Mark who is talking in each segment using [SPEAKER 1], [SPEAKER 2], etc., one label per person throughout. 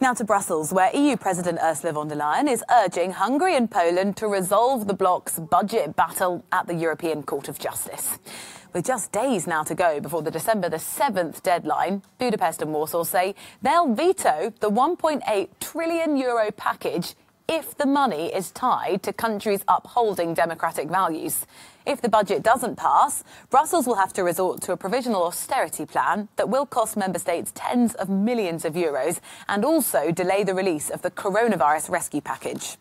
[SPEAKER 1] Now to Brussels, where EU President Ursula von der Leyen is urging Hungary and Poland to resolve the bloc's budget battle at the European Court of Justice. With just days now to go before the December the 7th deadline, Budapest and Warsaw say they'll veto the €1.8 trillion package if the money is tied to countries upholding democratic values. If the budget doesn't pass, Brussels will have to resort to a provisional austerity plan that will cost member states tens of millions of euros and also delay the release of the coronavirus rescue package.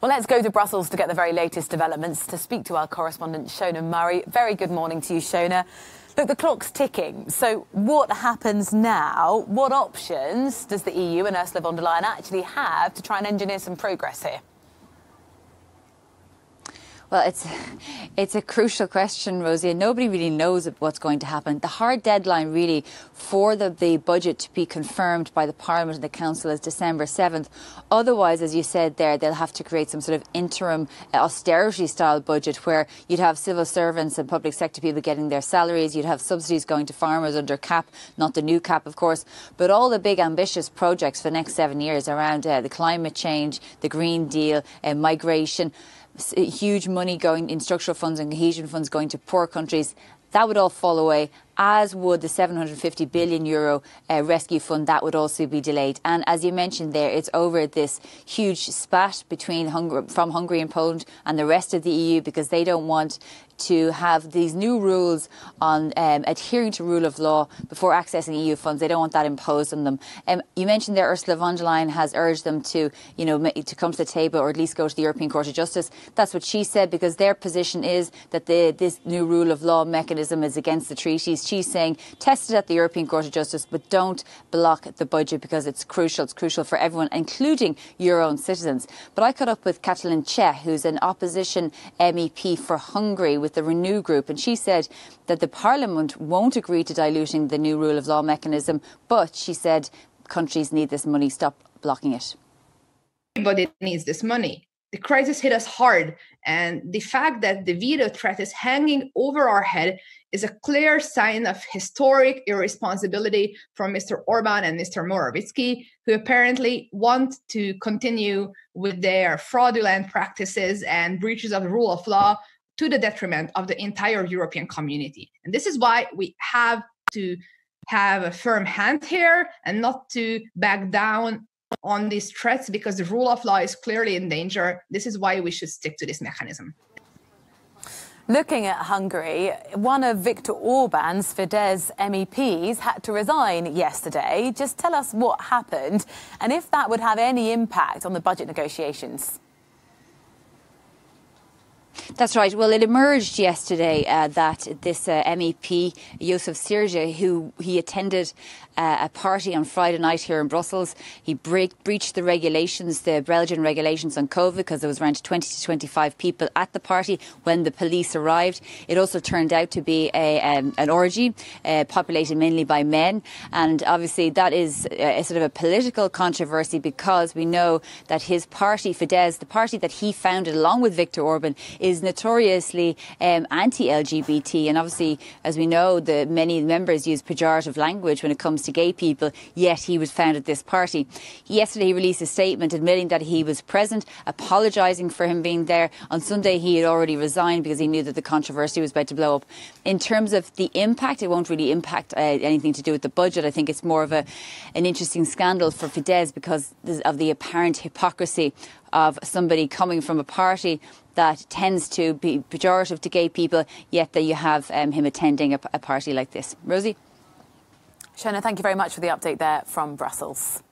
[SPEAKER 1] Well, let's go to Brussels to get the very latest developments, to speak to our correspondent Shona Murray. Very good morning to you, Shona. Look, the clock's ticking. So what happens now? What options does the EU and Ursula von der Leyen actually have to try and engineer some progress here?
[SPEAKER 2] Well, it's a crucial question, Rosie, and nobody really knows what's going to happen. The hard deadline, really, for the budget to be confirmed by the Parliament and the Council is December 7th. Otherwise, as you said there, they'll have to create some sort of interim austerity-style budget where you'd have civil servants and public sector people getting their salaries, you'd have subsidies going to farmers under CAP, not the new CAP, of course, but all the big ambitious projects for the next 7 years around the climate change, the Green Deal, migration, huge money going in structural funds and cohesion funds going to poor countries, that would all fall away, as would the €750 billion rescue fund. That would also be delayed. And as you mentioned there, it's over this huge spat between from Hungary and Poland and the rest of the EU, because they don't want to have these new rules on adhering to rule of law before accessing EU funds. They don't want that imposed on them. You mentioned there Ursula von der Leyen has urged them to, to come to the table or at least go to the European Court of Justice. That's what she said, because their position is that this new rule of law mechanism is against the treaties. She's saying test it at the European Court of Justice, but don't block the budget because it's crucial. It's crucial for everyone, including your own citizens. But I caught up with Katalin Cseh, who's an opposition MEP for Hungary with the Renew group, and she said that the Parliament won't agree to diluting the new rule of law mechanism, but she said countries need this money. Stop blocking it.
[SPEAKER 3] Everybody needs this money. The crisis hit us hard, and the fact that the veto threat is hanging over our head is a clear sign of historic irresponsibility from Mr. Orban and Mr. Morawiecki, who apparently want to continue with their fraudulent practices and breaches of the rule of law to the detriment of the entire European community. And this is why we have to have a firm hand here and not to back down on these threats, because the rule of law is clearly in danger. This is why we should stick to this mechanism.
[SPEAKER 1] Looking at Hungary, one of Viktor Orban's Fidesz MEPs had to resign yesterday. Just tell us what happened and if that would have any impact on the budget negotiations.
[SPEAKER 2] That's right. Well, it emerged yesterday that this MEP, Josef Sirje, he attended a party on Friday night here in Brussels. He breached the regulations, the Belgian regulations on COVID, because there was around 20 to 25 people at the party when the police arrived. It also turned out to be an orgy populated mainly by men. And obviously that is a sort of a political controversy, because we know that his party, Fidesz, the party that he founded along with Viktor Orban, is notoriously anti-LGBT. And obviously, as we know, many members use pejorative language when it comes to gay people, yet he was founded this party. Yesterday he released a statement admitting that he was present, apologising for him being there. On Sunday he had already resigned because he knew that the controversy was about to blow up. In terms of the impact, it won't really impact anything to do with the budget. I think it's more of an interesting scandal for Fidesz because of the apparent hypocrisy of somebody coming from a party that tends to be pejorative to gay people, yet that you have him attending a party like this. Rosie?
[SPEAKER 1] Shona, thank you very much for the update there from Brussels.